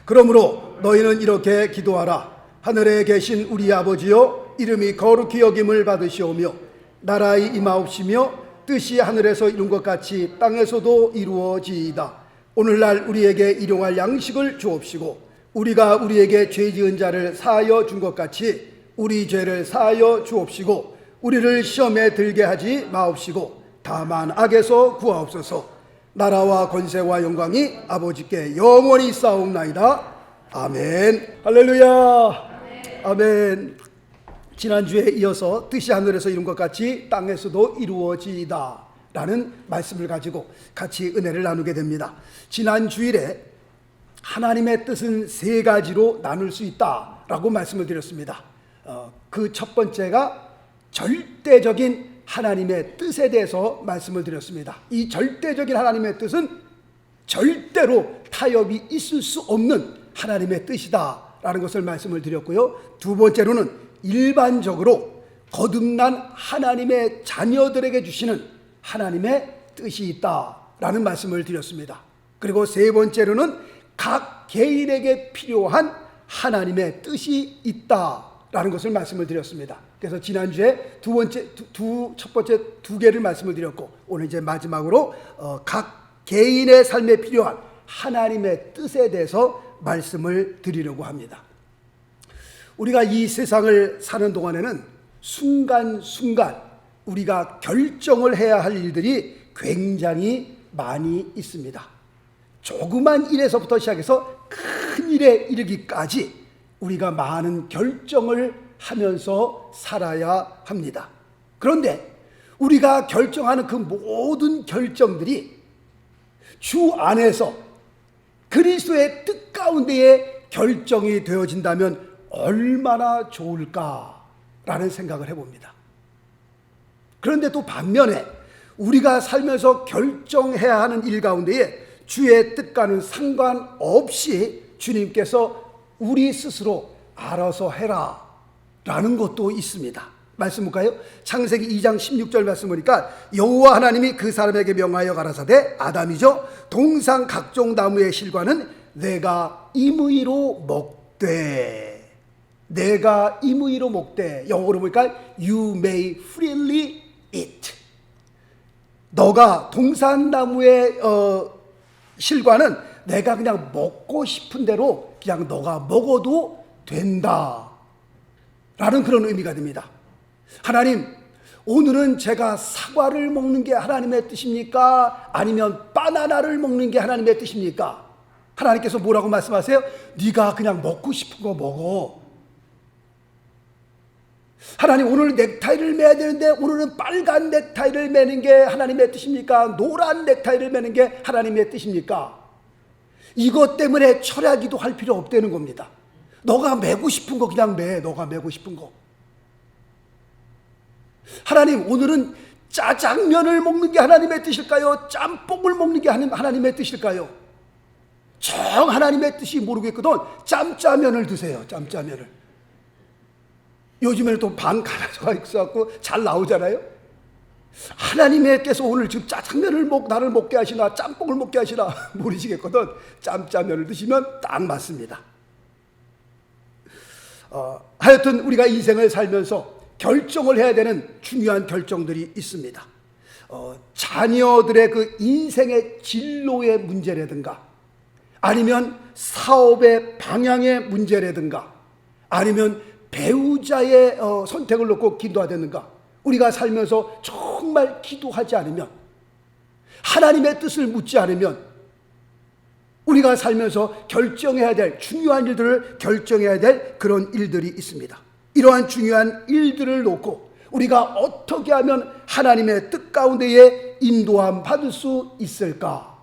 그러므로 너희는 이렇게 기도하라. 하늘에 계신 우리 아버지여, 이름이 거룩히 여김을 받으시오며 나라의 임하옵시며 뜻이 하늘에서 이룬 것 같이 땅에서도 이루어지이다. 오늘날 우리에게 일용할 양식을 주옵시고 우리가 우리에게 죄 지은 자를 사하여 준 것 같이 우리 죄를 사하여 주옵시고 우리를 시험에 들게 하지 마옵시고 다만 악에서 구하옵소서. 나라와 권세와 영광이 아버지께 영원히 있사옵나이다. 아멘. 할렐루야. 아멘. 지난주에 이어서 뜻이 하늘에서 이룬 것 같이 땅에서도 이루어지이다 라는 말씀을 가지고 같이 은혜를 나누게 됩니다. 지난 주일에 하나님의 뜻은 세 가지로 나눌 수 있다라고 말씀을 드렸습니다. 그 첫 번째가 절대적인 하나님의 뜻에 대해서 말씀을 드렸습니다. 이 절대적인 하나님의 뜻은 절대로 타협이 있을 수 없는 하나님의 뜻이다라는 것을 말씀을 드렸고요. 두 번째로는 일반적으로 거듭난 하나님의 자녀들에게 주시는 하나님의 뜻이 있다라는 말씀을 드렸습니다. 그리고 세 번째로는 각 개인에게 필요한 하나님의 뜻이 있다라는 것을 말씀을 드렸습니다. 그래서 지난주에 첫 번째 두 개를 말씀을 드렸고 오늘 이제 마지막으로 각 개인의 삶에 필요한 하나님의 뜻에 대해서 말씀을 드리려고 합니다. 우리가 이 세상을 사는 동안에는 순간순간 우리가 결정을 해야 할 일들이 굉장히 많이 있습니다. 조그만 일에서부터 시작해서 큰 일에 이르기까지 우리가 많은 결정을 하면서 살아야 합니다. 그런데 우리가 결정하는 그 모든 결정들이 주 안에서 그리스도의 뜻 가운데에 결정이 되어진다면 얼마나 좋을까라는 생각을 해봅니다. 그런데 또 반면에 우리가 살면서 결정해야 하는 일 가운데에 주의 뜻과는 상관없이 주님께서 우리 스스로 알아서 해라 라는 것도 있습니다. 말씀 볼까요? 창세기 2장 16절 말씀 보니까 여호와 하나님이 그 사람에게 명하여 가라사대 아담이죠, 동상 각종 나무의 실과는 내가 임의로 먹되, 내가 임의로 먹되, 영어로 보니까 you may freely eat. 너가 동산나무의 실과는 내가 그냥 먹고 싶은 대로 그냥 너가 먹어도 된다 라는 그런 의미가 됩니다. 하나님, 오늘은 제가 사과를 먹는 게 하나님의 뜻입니까? 아니면 바나나를 먹는 게 하나님의 뜻입니까? 하나님께서 뭐라고 말씀하세요? 네가 그냥 먹고 싶은 거 먹어. 하나님, 오늘 넥타이를 매야 되는데 오늘은 빨간 넥타이를 매는 게 하나님의 뜻입니까? 노란 넥타이를 매는 게 하나님의 뜻입니까? 이것 때문에 철야기도 할 필요 없다는 겁니다. 너가 매고 싶은 거 그냥 매. 너가 매고 싶은 거. 하나님, 오늘은 짜장면을 먹는 게 하나님의 뜻일까요? 짬뽕을 먹는 게 하나님의 뜻일까요? 정 하나님의 뜻이 모르겠거든 짬짜면을 드세요. 짬짜면을. 요즘에는 또 반 갈아져가 있어갖고 잘 나오잖아요. 하나님께서 오늘 지금 짜장면을 나를 먹게 하시나 짬뽕을 먹게 하시나 모르시겠거든 짬짜면을 드시면 딱 맞습니다. 하여튼 우리가 인생을 살면서 결정을 해야 되는 중요한 결정들이 있습니다. 자녀들의 그 인생의 진로의 문제라든가, 아니면 사업의 방향의 문제라든가, 아니면 배우자의 선택을 놓고 기도하다든가, 우리가 살면서 정말 기도하지 않으면, 하나님의 뜻을 묻지 않으면 우리가 살면서 결정해야 될 중요한 일들을 결정해야 될 그런 일들이 있습니다. 이러한 중요한 일들을 놓고 우리가 어떻게 하면 하나님의 뜻 가운데에 인도함 받을 수 있을까?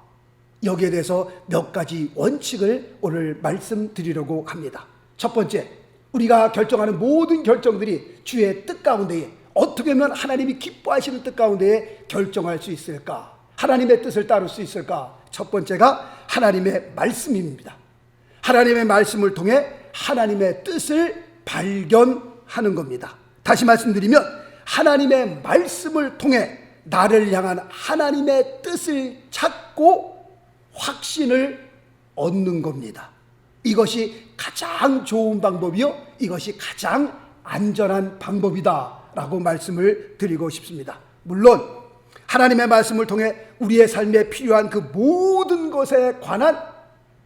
여기에 대해서 몇 가지 원칙을 오늘 말씀드리려고 합니다. 첫 번째, 우리가 결정하는 모든 결정들이 주의 뜻 가운데에, 어떻게 하면 하나님이 기뻐하시는 뜻 가운데에 결정할 수 있을까? 하나님의 뜻을 따를 수 있을까? 첫 번째가 하나님의 말씀입니다. 하나님의 말씀을 통해 하나님의 뜻을 발견하는 겁니다. 다시 말씀드리면 하나님의 말씀을 통해 나를 향한 하나님의 뜻을 찾고 확신을 얻는 겁니다. 이것이 가장 좋은 방법이요, 이것이 가장 안전한 방법이다 라고 말씀을 드리고 싶습니다. 물론 하나님의 말씀을 통해 우리의 삶에 필요한 그 모든 것에 관한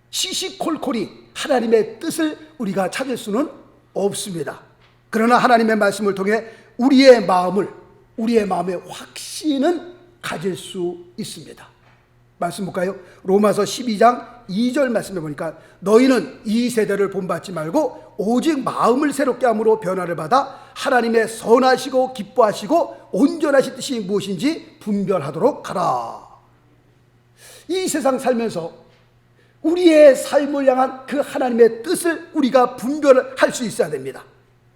시시콜콜이 하나님의 뜻을 우리가 찾을 수는 없습니다. 그러나 하나님의 말씀을 통해 우리의 마음의 확신은 가질 수 있습니다. 말씀 볼까요? 로마서 12장 2절 말씀해 보니까 너희는 이 세대를 본받지 말고 오직 마음을 새롭게 함으로 변화를 받아 하나님의 선하시고 기뻐하시고 온전하신 뜻이 무엇인지 분별하도록 하라. 이 세상 살면서 우리의 삶을 향한 그 하나님의 뜻을 우리가 분별할 수 있어야 됩니다.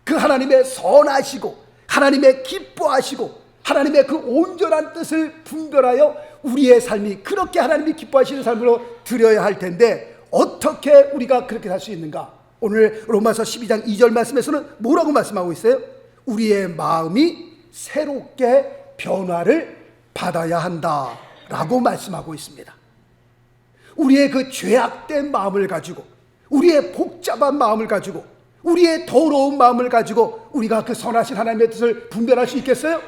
그 하나님의 선하시고 하나님의 기뻐하시고 하나님의 그 온전한 뜻을 분별하여 우리의 삶이 그렇게 하나님이 기뻐하시는 삶으로 드려야 할 텐데 어떻게 우리가 그렇게 살 수 있는가? 오늘 로마서 12장 2절 말씀에서는 뭐라고 말씀하고 있어요? 우리의 마음이 새롭게 변화를 받아야 한다라고 말씀하고 있습니다. 우리의 그 죄악된 마음을 가지고, 우리의 복잡한 마음을 가지고, 우리의 더러운 마음을 가지고 우리가 그 선하신 하나님의 뜻을 분별할 수 있겠어요?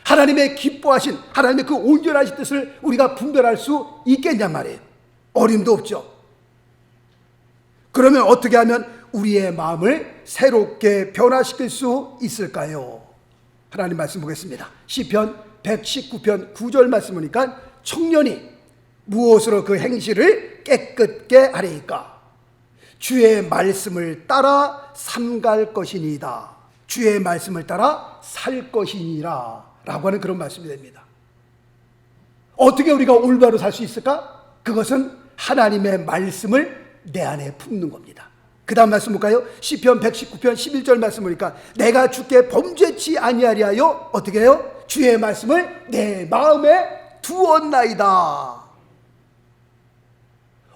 하나님의 기뻐하신 하나님의 그 온전하신 뜻을 우리가 분별할 수 있겠냔 말이에요. 어림도 없죠. 그러면 어떻게 하면 우리의 마음을 새롭게 변화시킬 수 있을까요? 하나님 말씀 보겠습니다. 시편 119편 9절 말씀 보니까 청년이 무엇으로 그 행실을 깨끗게 하리이까? 주의 말씀을 따라 삼갈 것이니이다. 주의 말씀을 따라 살 것이니라 라고 하는 그런 말씀이 됩니다. 어떻게 우리가 올바로 살 수 있을까? 그것은 하나님의 말씀을 내 안에 품는 겁니다. 그 다음 말씀 볼까요? 시편 119편 11절 말씀 보니까 내가 주께 범죄치 아니하리하여 어떻게 해요? 주의 말씀을 내 마음에 두었나이다.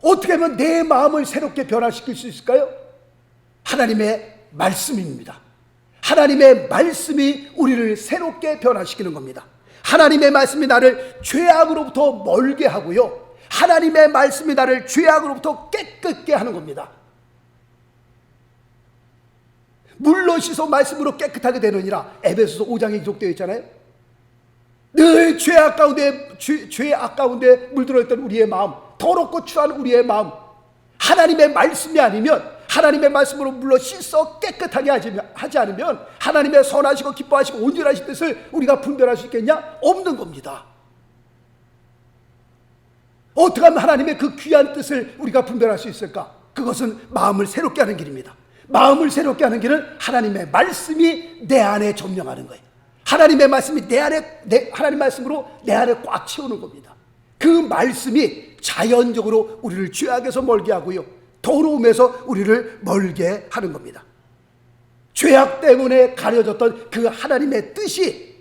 어떻게 하면 내 마음을 새롭게 변화시킬 수 있을까요? 하나님의 말씀입니다. 하나님의 말씀이 우리를 새롭게 변화시키는 겁니다. 하나님의 말씀이 나를 죄악으로부터 멀게 하고요, 하나님의 말씀이 나를 죄악으로부터 깨끗게 하는 겁니다. 물로 씻어 말씀으로 깨끗하게 되느니라 에베소서 5장에 기록되어 있잖아요. 늘 죄악 가운데 물들어 있던 우리의 마음, 더럽고 추한 우리의 마음, 하나님의 말씀이 아니면, 하나님의 말씀으로 물로 씻어 깨끗하게 하지 않으면 하나님의 선하시고 기뻐하시고 온전하신 뜻을 우리가 분별할 수 있겠냐? 없는 겁니다. 어떻게 하면 하나님의 그 귀한 뜻을 우리가 분별할 수 있을까? 그것은 마음을 새롭게 하는 길입니다. 마음을 새롭게 하는 길은 하나님의 말씀이 내 안에 점령하는 거예요. 하나님의 말씀이 하나님 말씀으로 내 안에 꽉 채우는 겁니다. 그 말씀이 자연적으로 우리를 죄악에서 멀게 하고요, 더러움에서 우리를 멀게 하는 겁니다. 죄악 때문에 가려졌던 그 하나님의 뜻이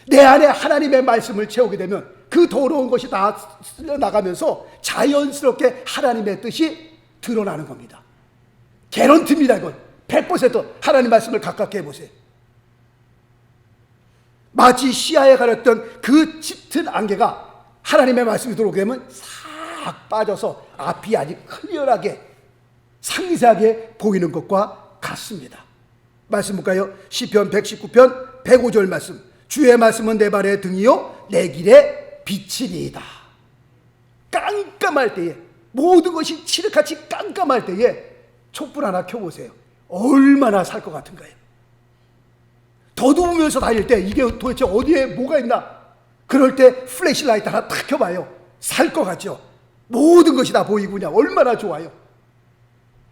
내 안에 하나님의 말씀을 채우게 되면 그 더러운 것이 다 쓸려나가면서 자연스럽게 하나님의 뜻이 드러나는 겁니다. 개런티입니다. 이건 100% 하나님 말씀을 가깝게 해보세요. 마치 시야에 가렸던 그 짙은 안개가 하나님의 말씀이 들어오게 되면 싹 빠져서 앞이 아주 클리어하게 상세하게 보이는 것과 같습니다. 말씀 볼까요? 시편 119편 105절 말씀. 주의 말씀은 내 발의 등이요 내 길에 빛이니이다. 깜깜할 때에, 모든 것이 칠흑같이 깜깜할 때에 촛불 하나 켜보세요. 얼마나 살 것 같은가요? 더듬으면서 다닐 때 이게 도대체 어디에 뭐가 있나? 그럴 때 플래시라이트 하나 탁 켜봐요. 살 것 같죠? 모든 것이 다 보이고 그냥 얼마나 좋아요.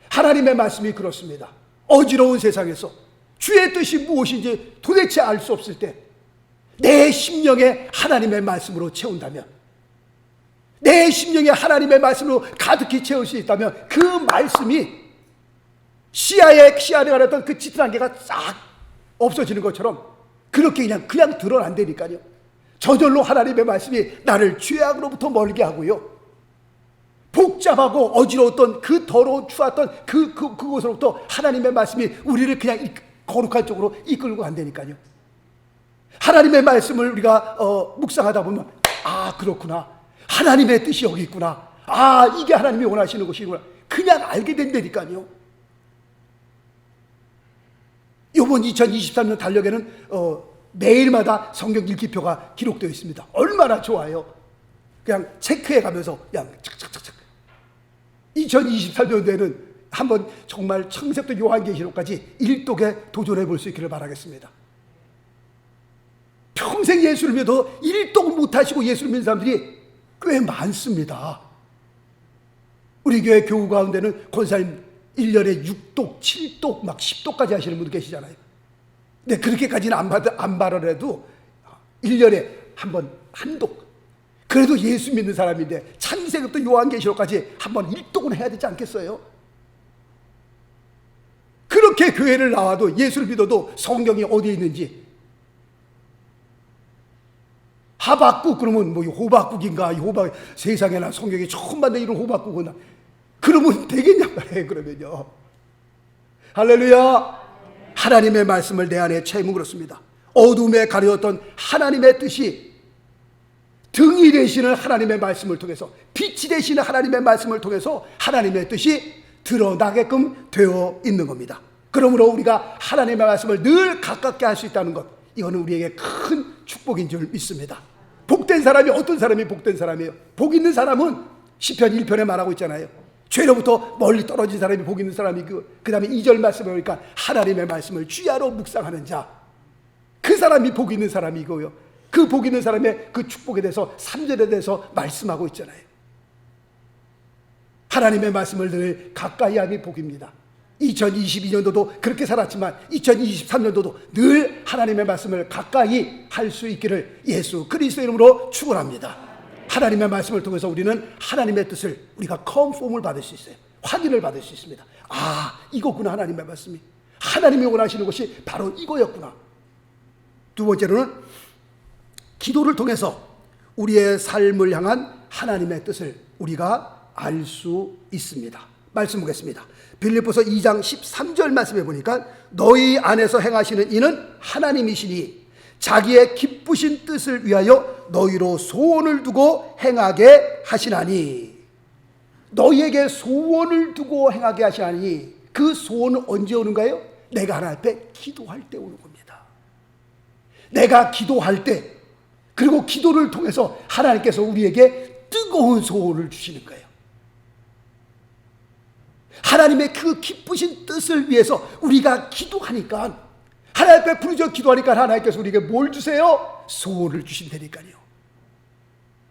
하나님의 말씀이 그렇습니다. 어지러운 세상에서 주의 뜻이 무엇인지 도대체 알 수 없을 때 내 심령에 하나님의 말씀으로 채운다면, 내 심령에 하나님의 말씀으로 가득히 채울 수 있다면 그 말씀이 시야에 가렸던 그 짙은 안개가 싹 없어지는 것처럼 그렇게 그냥 드러난다니까요. 저절로 하나님의 말씀이 나를 죄악으로부터 멀게 하고요, 복잡하고 어지러웠던 그 더러운 추웠던 그곳으로부터 하나님의 말씀이 우리를 그냥 거룩한 쪽으로 이끌고 간다니까요. 하나님의 말씀을 우리가 묵상하다 보면 그렇구나, 하나님의 뜻이 여기 있구나, 이게 하나님이 원하시는 것이구나, 그냥 알게 된다니까요. 이번 2023년 달력에는 매일마다 성경 읽기표가 기록되어 있습니다. 얼마나 좋아요. 그냥 체크해 가면서 그냥 착착착착. 2023년도에는 한번 정말 창세부터 요한계시록까지 일독에 도전해 볼 수 있기를 바라겠습니다. 평생 예수를 믿어도 일독 못하시고 예수를 믿는 사람들이 꽤 많습니다. 우리 교회 교우 가운데는 권사님 1년에 6독, 7독, 막 10독까지 하시는 분도 계시잖아요. 근데 그렇게까지는 안 바라더라도 1년에 한 독. 그래도 예수 믿는 사람인데 창세기부터 요한계시록까지 한번 1독은 해야 되지 않겠어요? 그렇게 교회를 나와도 예수를 믿어도 성경이 어디에 있는지, 하박국 그러면 뭐 호박국인가, 세상에나 성경이 처음 만든 이런 호박국은 그러면 되겠냐 말이에요. 그러면요, 할렐루야. 하나님의 말씀을 내 안에 채우면 그렇습니다. 어둠에 가려웠던 하나님의 뜻이 등이 되시는 하나님의 말씀을 통해서, 빛이 되시는 하나님의 말씀을 통해서 하나님의 뜻이 드러나게끔 되어 있는 겁니다. 그러므로 우리가 하나님의 말씀을 늘 가깝게 할 수 있다는 것, 이거는 우리에게 큰 축복인 줄 믿습니다. 복된 사람이 어떤 사람이 복된 사람이에요? 복 있는 사람은 시편 1편에 말하고 있잖아요. 죄로부터 멀리 떨어진 사람이 복 있는 사람이 그 다음에 2절 말씀에 보니까 하나님의 말씀을 주야로 묵상하는 자, 그 사람이 복 있는 사람이고요. 그 복 있는 사람의 그 축복에 대해서 3절에 대해서 말씀하고 있잖아요. 하나님의 말씀을 늘 가까이 하니 복입니다. 2022년도도 그렇게 살았지만 2023년도도 늘 하나님의 말씀을 가까이 할 수 있기를 예수 그리스도 이름으로 축원합니다. 하나님의 말씀을 통해서 우리는 하나님의 뜻을, 우리가 컨폼을 받을 수 있어요. 확인을 받을 수 있습니다. 아, 이거구나. 하나님의 말씀이, 하나님이 원하시는 것이 바로 이거였구나. 두 번째로는 기도를 통해서 우리의 삶을 향한 하나님의 뜻을 우리가 알 수 있습니다. 말씀 보겠습니다. 빌립보서 2장 13절 말씀해 보니까 너희 안에서 행하시는 이는 하나님이시니 자기의 기쁘신 뜻을 위하여 너희로 소원을 두고 행하게 하시나니. 너희에게 소원을 두고 행하게 하시나니, 그 소원은 언제 오는가요? 내가 하나님 앞에 기도할 때 오는 겁니다. 내가 기도할 때, 그리고 기도를 통해서 하나님께서 우리에게 뜨거운 소원을 주시는 거예요. 하나님의 그 기쁘신 뜻을 위해서 우리가 기도하니까, 하나님 앞에 부르짖어 기도하니까 하나님께서 우리에게 뭘 주세요? 소원을 주신다니까요.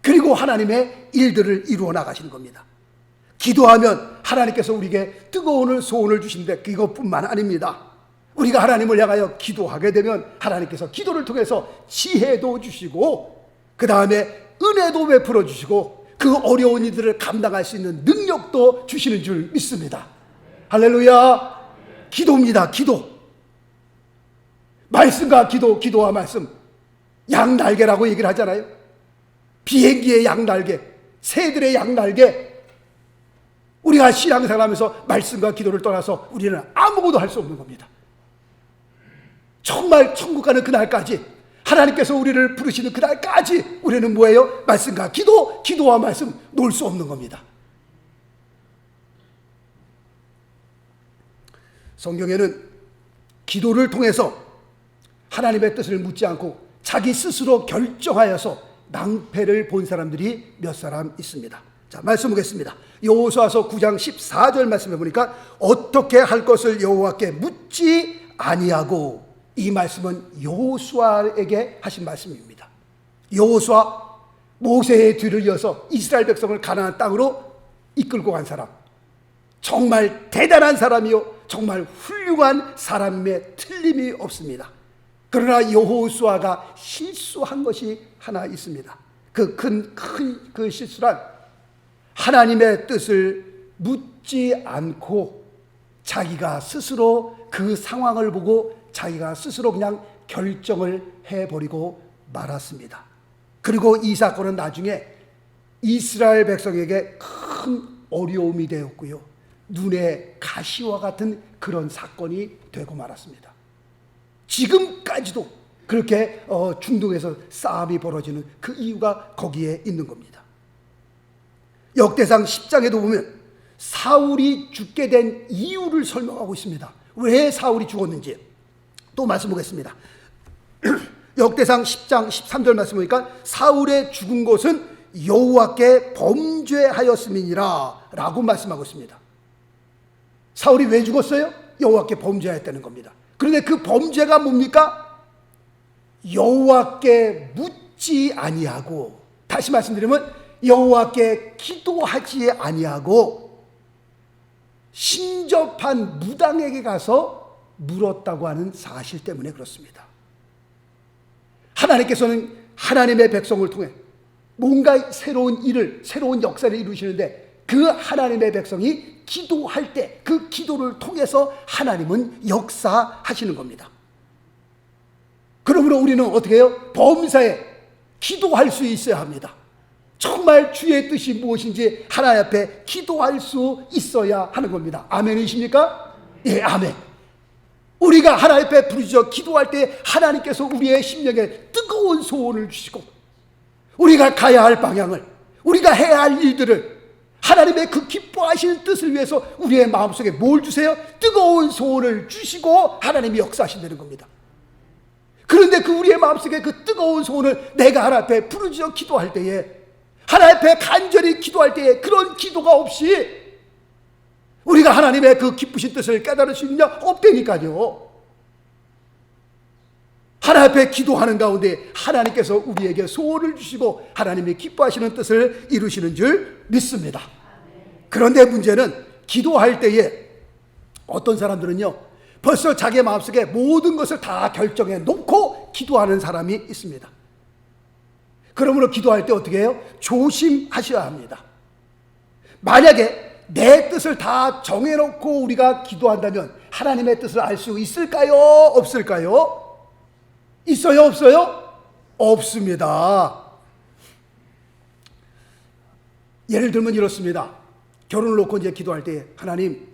그리고 하나님의 일들을 이루어 나가시는 겁니다. 기도하면 하나님께서 우리에게 뜨거운 소원을 주시는데 그것뿐만 아닙니다. 우리가 하나님을 향하여 기도하게 되면 하나님께서 기도를 통해서 지혜도 주시고, 그 다음에 은혜도 베풀어 주시고, 그 어려운 일들을 감당할 수 있는 능력도 주시는 줄 믿습니다. 할렐루야. 기도입니다. 기도. 말씀과 기도, 기도와 말씀. 양날개라고 얘기를 하잖아요. 비행기의 양날개, 새들의 양날개. 우리가 신앙생활하면서 말씀과 기도를 떠나서 우리는 아무것도 할 수 없는 겁니다. 정말 천국 가는 그날까지, 하나님께서 우리를 부르시는 그날까지 우리는 뭐예요? 말씀과 기도, 기도와 말씀, 놓을 수 없는 겁니다. 성경에는 기도를 통해서 하나님의 뜻을 묻지 않고 자기 스스로 결정하여서 낭패를 본 사람들이 몇 사람 있습니다. 자, 말씀 보겠습니다. 여호수아서 9장 14절 말씀해 보니까 어떻게 할 것을 여호와께 묻지 아니하고, 이 말씀은 여호수아에게 하신 말씀입니다. 여호수아, 모세의 뒤를 이어서 이스라엘 백성을 가나안 땅으로 이끌고 간 사람, 정말 대단한 사람이요, 정말 훌륭한 사람임에 틀림이 없습니다. 그러나 여호수아가 실수한 것이 하나 있습니다. 그 큰 실수란 하나님의 뜻을 묻지 않고 자기가 스스로 그 상황을 보고 자기가 스스로 그냥 결정을 해버리고 말았습니다. 그리고 이 사건은 나중에 이스라엘 백성에게 큰 어려움이 되었고요, 눈에 가시와 같은 그런 사건이 되고 말았습니다. 지금까지도 그렇게 중동에서 싸움이 벌어지는 그 이유가 거기에 있는 겁니다. 역대상 10장에도 보면 사울이 죽게 된 이유를 설명하고 있습니다. 왜 사울이 죽었는지 또 말씀 보겠습니다. 역대상 10장 13절 말씀 보니까 사울의 죽은 것은 여호와께 범죄하였음이니라 라고 말씀하고 있습니다. 사울이 왜 죽었어요? 여호와께 범죄하였다는 겁니다. 그런데 그 범죄가 뭡니까? 여호와께 묻지 아니하고, 다시 말씀드리면 여호와께 기도하지 아니하고 신접한 무당에게 가서 물었다고 하는 사실 때문에 그렇습니다. 하나님께서는 하나님의 백성을 통해 뭔가 새로운 일을, 새로운 역사를 이루시는데 그 하나님의 백성이 기도할 때 그 기도를 통해서 하나님은 역사하시는 겁니다. 그러므로 우리는 어떻게 해요? 범사에 기도할 수 있어야 합니다. 정말 주의 뜻이 무엇인지 하나님 앞에 기도할 수 있어야 하는 겁니다. 아멘이십니까? 예, 아멘. 우리가 하나님 앞에 부르짖어 기도할 때 하나님께서 우리의 심령에 뜨거운 소원을 주시고 우리가 가야 할 방향을, 우리가 해야 할 일들을, 하나님의 그 기뻐하시는 뜻을 위해서 우리의 마음속에 뭘 주세요? 뜨거운 소원을 주시고 하나님이 역사하신다는 겁니다. 그런데 그 우리의 마음속에 그 뜨거운 소원을 내가 하나님 앞에 부르짖어 기도할 때에, 하나님 앞에 간절히 기도할 때에 그런 기도가 없이 우리가 하나님의 그 기쁘신 뜻을 깨달을 수 있느냐? 없다니까요. 하나님 앞에 기도하는 가운데 하나님께서 우리에게 소원을 주시고 하나님이 기뻐하시는 뜻을 이루시는 줄 믿습니다. 그런데 문제는 기도할 때에 어떤 사람들은요, 벌써 자기 마음속에 모든 것을 다 결정해 놓고 기도하는 사람이 있습니다. 그러므로 기도할 때 어떻게 해요? 조심하셔야 합니다. 만약에 내 뜻을 다 정해놓고 우리가 기도한다면 하나님의 뜻을 알 수 있을까요? 없을까요? 있어요? 없어요? 없습니다. 예를 들면 이렇습니다. 결혼을 놓고 이제 기도할 때, 하나님,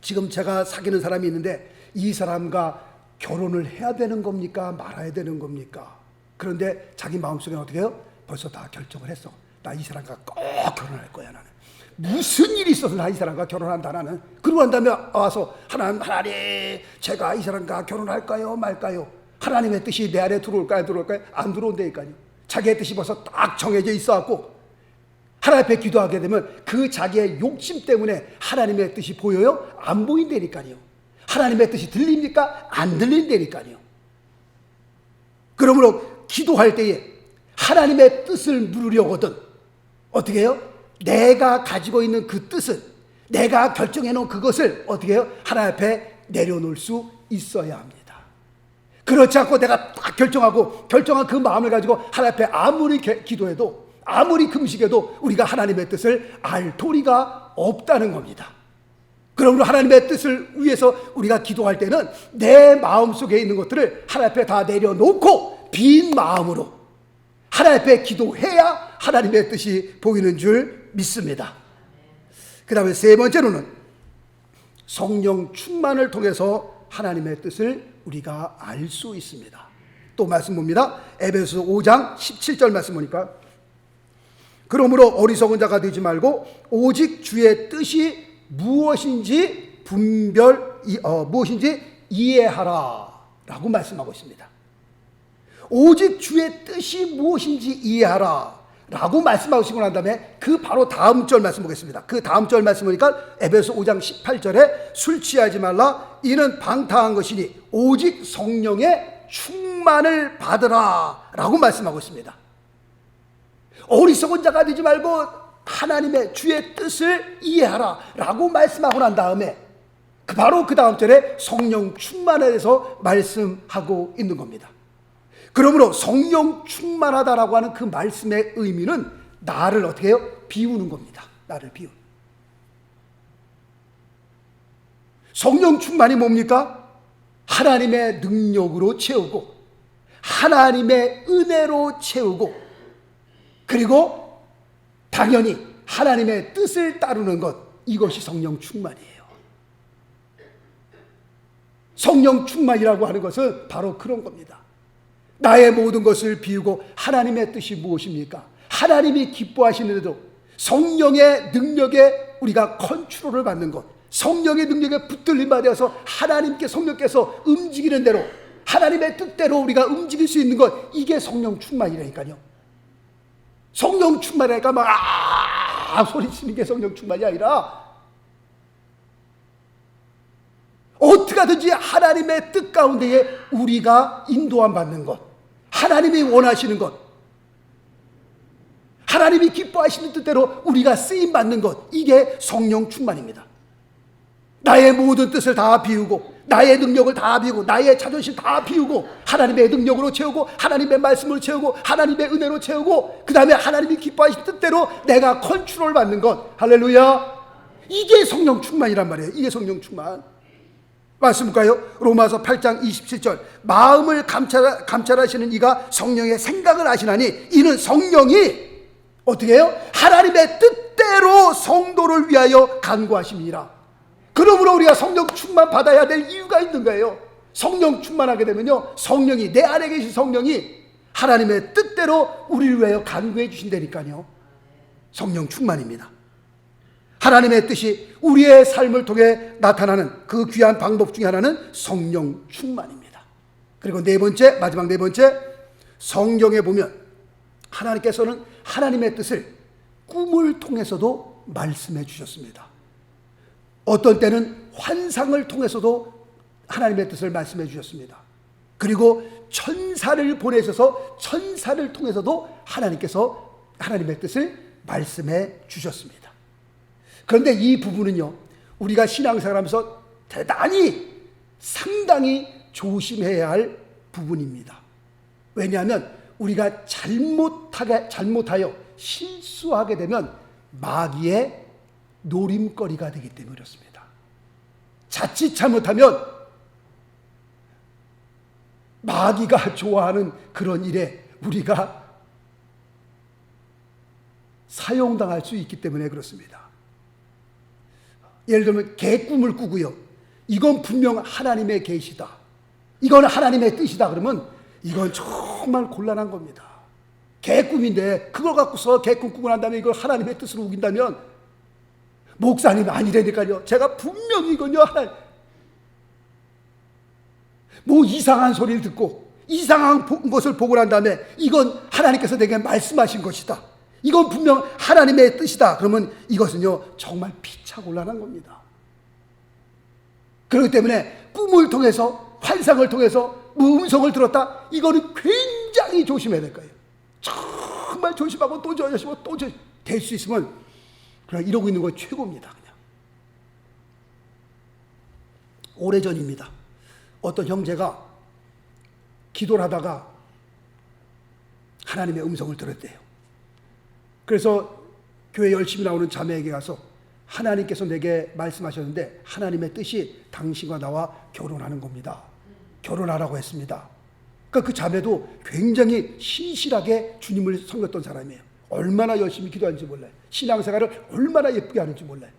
지금 제가 사귀는 사람이 있는데 이 사람과 결혼을 해야 되는 겁니까? 말아야 되는 겁니까? 그런데 자기 마음속에 어떻게 해요? 벌써 다 결정을 했어. 나 이 사람과 꼭 결혼할 거야, 나는. 무슨 일이 있어서 나 이 사람과 결혼한다, 나는. 그러고 난 다음에 와서 하나님, 제가 이 사람과 결혼할까요? 말까요? 하나님의 뜻이 내 안에 들어올까요? 들어올까요? 안 들어온다니까요. 자기의 뜻이 벌써 딱 정해져 있어갖고 하나님 앞에 기도하게 되면 그 자기의 욕심 때문에 하나님의 뜻이 보여요? 안 보인다니까요. 하나님의 뜻이 들립니까? 안 들린다니까요. 그러므로 기도할 때에 하나님의 뜻을 물으려거든 어떻게 해요? 내가 가지고 있는 그 뜻을, 내가 결정해 놓은 그것을 어떻게 해요? 하나님 앞에 내려놓을 수 있어야 합니다. 그렇지 않고 내가 딱 결정한 그 마음을 가지고 하나님 앞에 아무리 기도해도, 아무리 금식해도 우리가 하나님의 뜻을 알 도리가 없다는 겁니다. 그러므로 하나님의 뜻을 위해서 우리가 기도할 때는 내 마음속에 있는 것들을 하나님 앞에 다 내려놓고 빈 마음으로 하나님 앞에 기도해야 하나님의 뜻이 보이는 줄 믿습니다. 그 다음에 세 번째로는 성령 충만을 통해서 하나님의 뜻을 우리가 알 수 있습니다. 또 말씀 봅니다. 에베소 5장 17절 말씀 보니까, 그러므로 어리석은 자가 되지 말고 오직 주의 뜻이 무엇인지 무엇인지 이해하라 라고 말씀하고 있습니다. 오직 주의 뜻이 무엇인지 이해하라 라고 말씀하시고 난 다음에 그 바로 다음 절 말씀 보겠습니다. 그 다음 절 말씀 보니까 에베소 5장 18절에 술 취하지 말라, 이는 방탕한 것이니 오직 성령의 충만을 받으라 라고 말씀하고 있습니다. 어리석은 자가 되지 말고 하나님의 주의 뜻을 이해하라 라고 말씀하고 난 다음에 바로 그 다음 절에 성령 충만에 대해서 말씀하고 있는 겁니다. 그러므로 성령 충만하다라고 하는 그 말씀의 의미는 나를 어떻게 해요? 비우는 겁니다. 나를 비우는. 성령 충만이 뭡니까? 하나님의 능력으로 채우고 하나님의 은혜로 채우고 그리고 당연히 하나님의 뜻을 따르는 것, 이것이 성령 충만이에요. 성령 충만이라고 하는 것은 바로 그런 겁니다. 나의 모든 것을 비우고 하나님의 뜻이 무엇입니까? 하나님이 기뻐하시는데도 성령의 능력에 우리가 컨트롤을 받는 것, 성령의 능력에 붙들림 받아서 하나님께 성령께서 움직이는 대로, 하나님의 뜻대로 우리가 움직일 수 있는 것, 이게 성령 충만이라니까요. 성령 충만이니까 막 소리치는 게 성령 충만이 아니라 어떻게 하든지 하나님의 뜻 가운데에 우리가 인도함 받는 것, 하나님이 원하시는 것, 하나님이 기뻐하시는 뜻대로 우리가 쓰임 받는 것, 이게 성령 충만입니다. 나의 모든 뜻을 다 비우고, 나의 능력을 다 비우고, 나의 자존심 다 비우고, 하나님의 능력으로 채우고, 하나님의 말씀을 채우고, 하나님의 은혜로 채우고, 그 다음에 하나님이 기뻐하시는 뜻대로 내가 컨트롤 받는 것, 할렐루야, 이게 성령 충만이란 말이에요. 이게 성령 충만. 말씀 볼까요? 로마서 8장 27절, 마음을 감찰하시는 이가 성령의 생각을 아시나니 이는 성령이 어떻게 해요? 하나님의 뜻대로 성도를 위하여 간구하심이라. 그러므로 우리가 성령 충만 받아야 될 이유가 있는 거예요. 성령 충만하게 되면요, 성령이, 내 안에 계신 성령이 하나님의 뜻대로 우리를 위하여 간구해 주신다니까요. 성령 충만입니다. 하나님의 뜻이 우리의 삶을 통해 나타나는 그 귀한 방법 중에 하나는 성령 충만입니다. 그리고 네 번째, 마지막 네 번째, 성경에 보면 하나님께서는 하나님의 뜻을 꿈을 통해서도 말씀해 주셨습니다. 어떤 때는 환상을 통해서도 하나님의 뜻을 말씀해 주셨습니다. 그리고 천사를 보내셔서 천사를 통해서도 하나님께서 하나님의 뜻을 말씀해 주셨습니다. 그런데 이 부분은요, 우리가 신앙생활하면서 대단히 상당히 조심해야 할 부분입니다. 왜냐하면 우리가 잘못하여 실수하게 되면 마귀의 노림거리가 되기 때문에 그렇습니다. 자칫 잘못하면 마귀가 좋아하는 그런 일에 우리가 사용당할 수 있기 때문에 그렇습니다. 예를 들면 개 꿈을 꾸고요, 이건 분명 하나님의 계시다, 이건 하나님의 뜻이다 그러면 이건 정말 곤란한 겁니다. 개 꿈인데 그걸 갖고서 개 꿈 꾸고 난 다음에 이걸 하나님의 뜻으로 우긴다면, 목사님 아니라니까요, 제가 분명히 이건요 뭐 이상한 소리를 듣고 이상한 것을 보고 난 다음에 이건 하나님께서 내게 말씀하신 것이다, 이건 분명 하나님의 뜻이다 그러면 이것은요 정말 피차곤란한 겁니다. 그렇기 때문에 꿈을 통해서, 환상을 통해서 뭐 음성을 들었다, 이거는 굉장히 조심해야 될 거예요. 정말 조심하고 또 조심하고 또 될 수 있으면 그냥 이러고 있는 거 최고입니다. 그냥 오래전입니다. 어떤 형제가 기도를 하다가 하나님의 음성을 들었대요. 그래서 교회 열심히 나오는 자매에게 가서 하나님께서 내게 말씀하셨는데 하나님의 뜻이 당신과 나와 결혼하는 겁니다, 결혼하라고 했습니다. 그러니까 그 자매도 굉장히 신실하게 주님을 섬겼던 사람이에요. 얼마나 열심히 기도하는지 몰라요. 신앙생활을 얼마나 예쁘게 하는지 몰라요.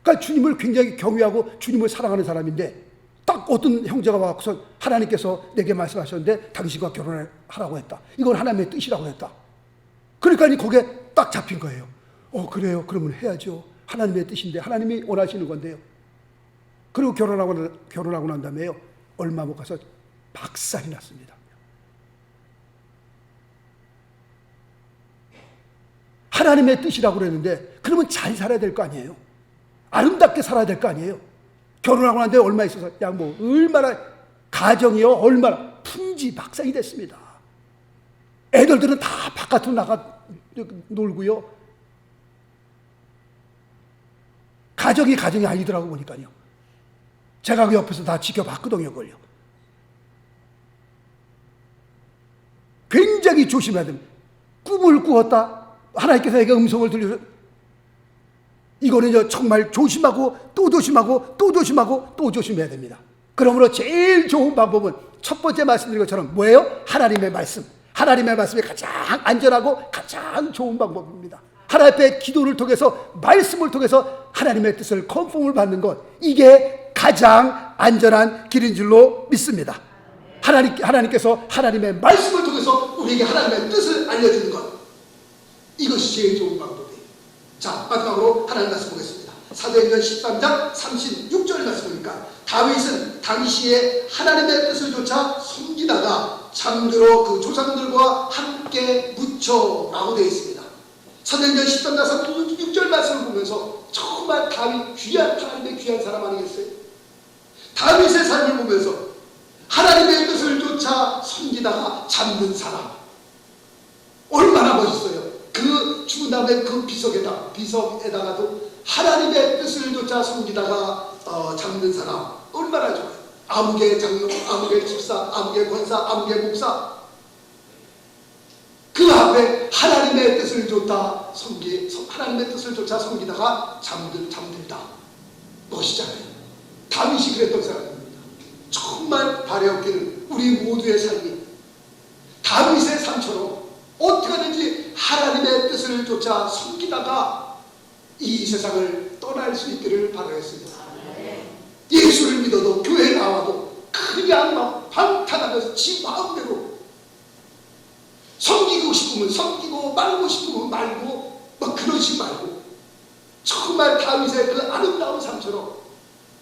그러니까 주님을 굉장히 경외하고 주님을 사랑하는 사람인데, 딱 어떤 형제가 와서 하나님께서 내게 말씀하셨는데 당신과 결혼하라고 했다, 이건 하나님의 뜻이라고 했다. 그러니까 거기에 딱 잡힌 거예요. 그래요, 그러면 해야죠, 하나님의 뜻인데, 하나님이 원하시는 건데요. 그리고 결혼하고 난 다음에요, 얼마 못 가서 박살이 났습니다. 하나님의 뜻이라고 그랬는데 그러면 잘 살아야 될 거 아니에요. 아름답게 살아야 될 거 아니에요. 결혼하고 난 다음에 얼마 있어서 얼마나 가정이요, 얼마나 풍지박산이 됐습니다. 애들은 다 바깥으로 나가 놀고요, 가정이 아니더라고 보니까요. 제가 그 옆에서 다 지켜봤거든요. 그걸요. 굉장히 조심해야 됩니다. 꿈을 꾸었다, 하나님께서 내게 음성을 들려서, 이거는 정말 조심하고 또 조심하고 또 조심하고 또 조심해야 됩니다. 그러므로 제일 좋은 방법은 첫 번째 말씀드린 것처럼 뭐예요? 하나님의 말씀. 하나님의 말씀이 가장 안전하고 가장 좋은 방법입니다. 하나님 앞에 기도를 통해서, 말씀을 통해서 하나님의 뜻을 컨펌을 받는 것, 이게 가장 안전한 길인 줄로 믿습니다. 하나님께서 하나님의 말씀을 통해서 우리에게 하나님의 뜻을 알려주는 것, 이것이 제일 좋은 방법이에요. 자, 마지막으로 하나님 말씀 보겠습니다. 사도행전 13장 36절 말씀 보니까 다윗은 당시에 하나님의 뜻을 조차 섬기다가 잠들어 그 조상들과 함께 묻혀라고 되어 있습니다. 사도행전 13장 36절 말씀을 보면서 정말 다윗 귀한 하나님의 귀한 사람 아니겠어요? 다윗의 삶을 보면서 하나님의 뜻을 조차 섬기다가 잠든 사람 얼마나 멋있어요. 그 죽은 다음에 그 비석에다가도 하나님의 뜻을 조차 섬기다가 잠든 사람 얼마나 좋아요. 아무개 장로, 아무개 집사, 아무개 권사, 아무개 목사 그 앞에 하나님의 뜻을 조차 하나님의 뜻을 조차 섬기다가 잠들다. 멋있잖아요. 다윗이 그랬던 사람입니다. 정말 바래없기를 우리 모두의 삶이 다윗의 삶처럼 어떻게 하든지 하나님의 뜻을 조차 섬기다가 이 세상을 떠날 수 있기를 바라겠습니다. 예수를 믿어도 교회 나와도 그냥 막 방탕하면서 지 마음대로 섬기고 싶으면 섬기고 말고 싶으면 말고 막 그러지 말고 정말 다윗의 그 아름다운 삶처럼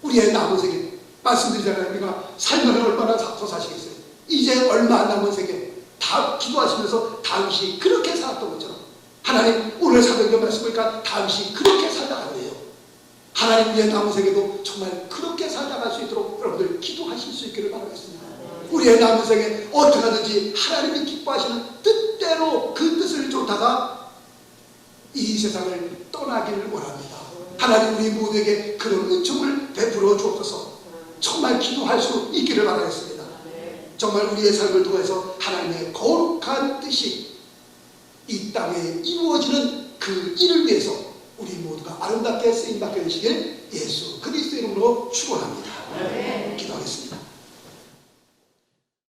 우리의 남은 세계 말씀드리잖아요. 우리가 살면 얼마나 더 사시겠어요. 이제 얼마 안 남은 세계 다 기도하시면서 다윗이 그렇게 살았던 것처럼 하나님 오늘 사도행전 말씀 보니까 다윗이 그렇게 살다가네요. 하나님 위의 남은 세계도 정말 그렇게 살아갈 수 있도록 여러분들 기도하실 수 있기를 바라겠습니다. 우리의 남은 세계 어떻게 하든지 하나님이 기뻐하시는 뜻대로 그 뜻을 쫓다가 이 세상을 떠나기를 원합니다. 하나님 우리 모두에게 그런 은총을 베풀어 주옵소서. 정말 기도할 수 있기를 바라겠습니다. 정말 우리의 삶을 통해서 하나님의 거룩한 뜻이 이 땅에 이루어지는 그 일을 위해서 우리 모두가 아름답게 쓰임받게 되시길 예수 그리스도 이름으로 축원합니다.